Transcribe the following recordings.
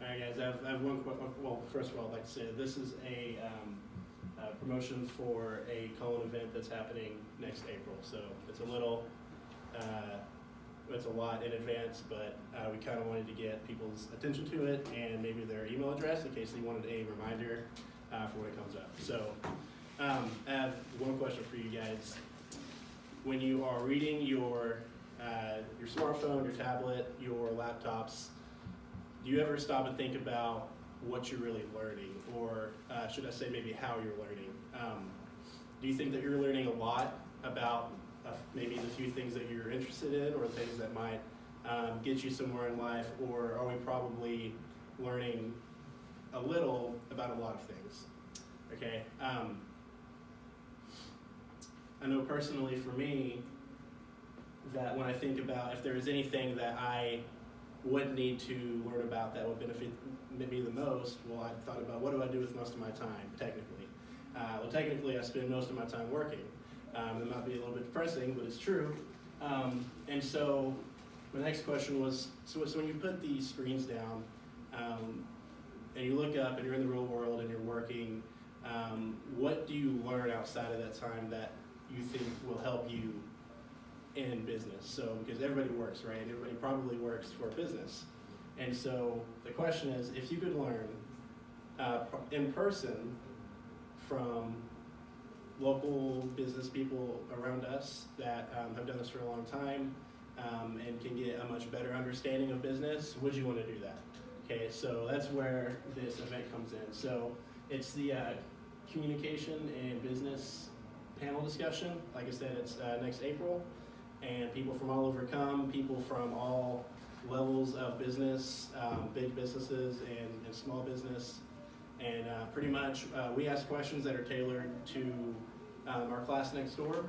All right, guys, I have one quick, well, first of all, I'd like to say this is a promotion for a Cullen event that's happening next April. So it's a little, it's a lot in advance, but we kind of wanted to get people's attention to it and maybe their email address in case they wanted a reminder for when it comes up. So I have one question for you guys. When you are reading your smartphone, your tablet, your laptops, do you ever stop and think about what you're really learning, or should I say maybe how you're learning? Do you think that you're learning a lot about maybe the few things that you're interested in or things that might get you somewhere in life, or are we probably learning a little about a lot of things? Okay. I know personally for me that when I think about if there is anything that I would need to learn about that would benefit me the most, well, I thought about what do I do with most of my time, technically. Well, technically, I spend most of my time working. It might be a little bit depressing, but it's true. And so my next question was, so when you put these screens down and you look up and you're in the real world and you're working, what do you learn outside of that time that you think will help you in business? So, because everybody works, right? Everybody probably works for a business. And so the question is, if you could learn in person from local business people around us that have done this for a long time and can get a much better understanding of business, would you want to do that? Okay, so that's where this event comes in. So it's the communication and business panel discussion. Like I said, it's next April, and people from all over come, people from all levels of business, big businesses and small business. And pretty much we ask questions that are tailored to our class next door,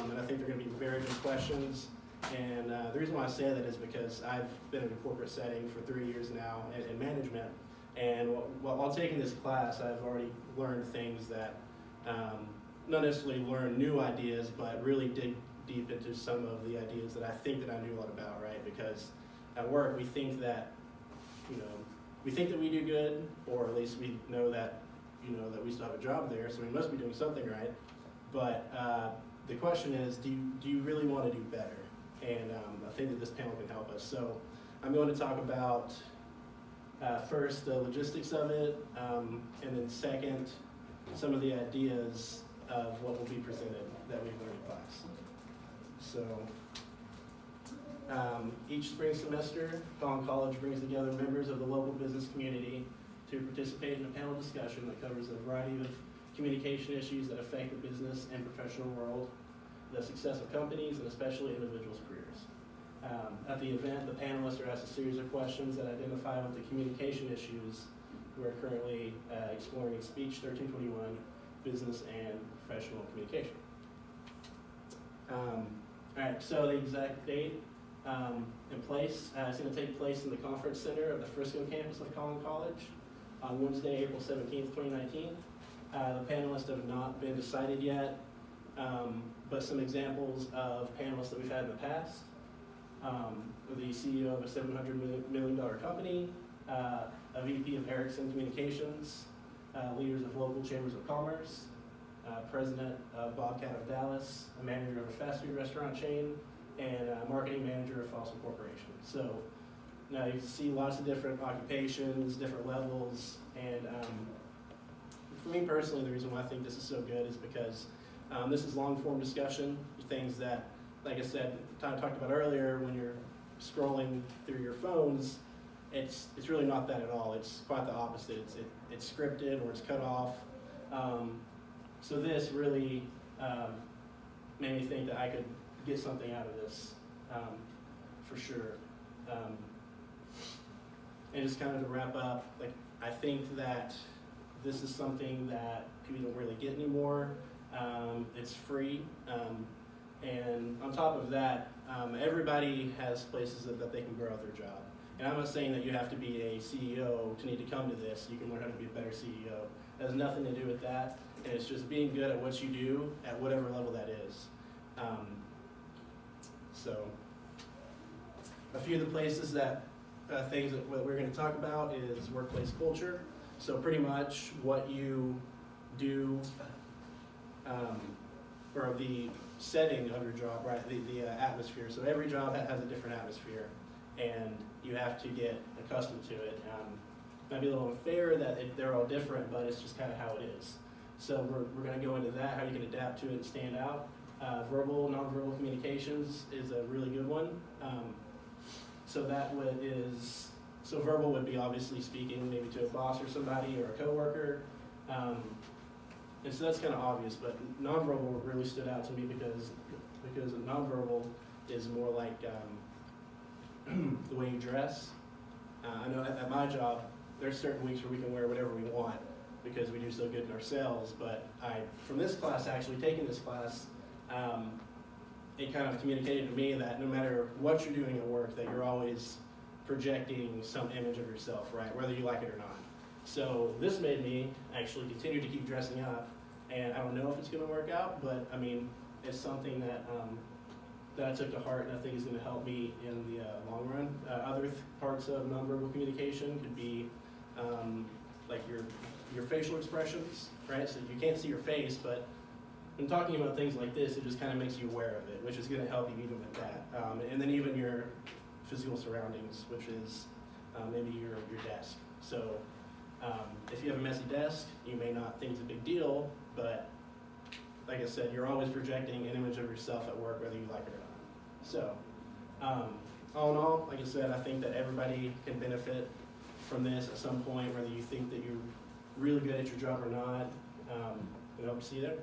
and I think they're going to be very good questions. And the reason why I say that is because I've been in a corporate setting for 3 years now in management, and while taking this class, I've already learned things that, not necessarily learn new ideas, but really dig deep into some of the ideas that I think that I knew a lot about, right? Because at work, we think that, we think that we do good, or at least we know that, that we still have a job there, so we must be doing something right. But the question is, do you really want to do better? And I think that this panel can help us. So I'm going to talk about first the logistics of it, and then second, some of the ideas of what will be presented that we've learned in class. So each spring semester, Cullen College brings together members of the local business community to participate in a panel discussion that covers a variety of communication issues that affect the business and professional world, the success of companies, and especially individuals' careers. At the event, the panelists are asked a series of questions that identify with the communication issues we're currently exploring in Speech 1321, Business and Professional Communication. All right, so the exact date and place, it's going to take place in the Conference Center of the Frisco campus of Cullen College on Wednesday, April 17th, 2019. The panelists have not been decided yet, but some examples of panelists that we've had in the past. The CEO of a $700 million company, a VP of Ericsson Communications, leaders of local chambers of commerce, president of Bobcat of Dallas, a manager of a fast food restaurant chain, and a marketing manager of Fossil Corporation. So now you see lots of different occupations, different levels, and for me personally, the reason why I think this is so good is because this is long-form discussion, things that, like I said, Tom talked about earlier, when you're scrolling through your phones, it's really not that at all. It's quite the opposite. It's scripted or it's cut off. So this really made me think that I could get something out of this, for sure. And just kind of to wrap up, like, I think that this is something that people don't really get anymore. It's free. And on top of that, everybody has places that they can grow out their job. And I'm not saying that you have to be a CEO to need to come to this. You can learn how to be a better CEO. It has nothing to do with that. And it's just being good at what you do at whatever level that is. So a few of the places that things that what we're going to talk about is workplace culture. So pretty much what you do, or the setting of your job, right? The atmosphere. So every job has a different atmosphere, and you have to get accustomed to it. Might be a little unfair that they're all different, but it's just kind of how it is. So we're going to go into that, how you can adapt to it and stand out. Verbal, nonverbal communications is a really good one. So verbal would be obviously speaking maybe to a boss or somebody or a coworker. And so that's kind of obvious, but nonverbal really stood out to me because nonverbal is more like the way you dress. I know at my job, there's certain weeks where we can wear whatever we want because we do so good in our sales, but from this class, actually taking this class, it kind of communicated to me that no matter what you're doing at work, that you're always projecting some image of yourself, right, whether you like it or not. So this made me actually continue to keep dressing up, and I don't know if it's going to work out, but I mean, it's something that I took to heart, and I think is going to help me in the long run. Other parts of nonverbal communication could be like your facial expressions, right? So you can't see your face, but when talking about things like this, it just kind of makes you aware of it, which is going to help you even with that. And then even your physical surroundings, which is maybe your desk. So if you have a messy desk, you may not think it's a big deal, but like I said, you're always projecting an image of yourself at work, whether you like it or not. So all in all, like I said, I think that everybody can benefit from this at some point, whether you think that you're really good at your job or not. I hope to see you there.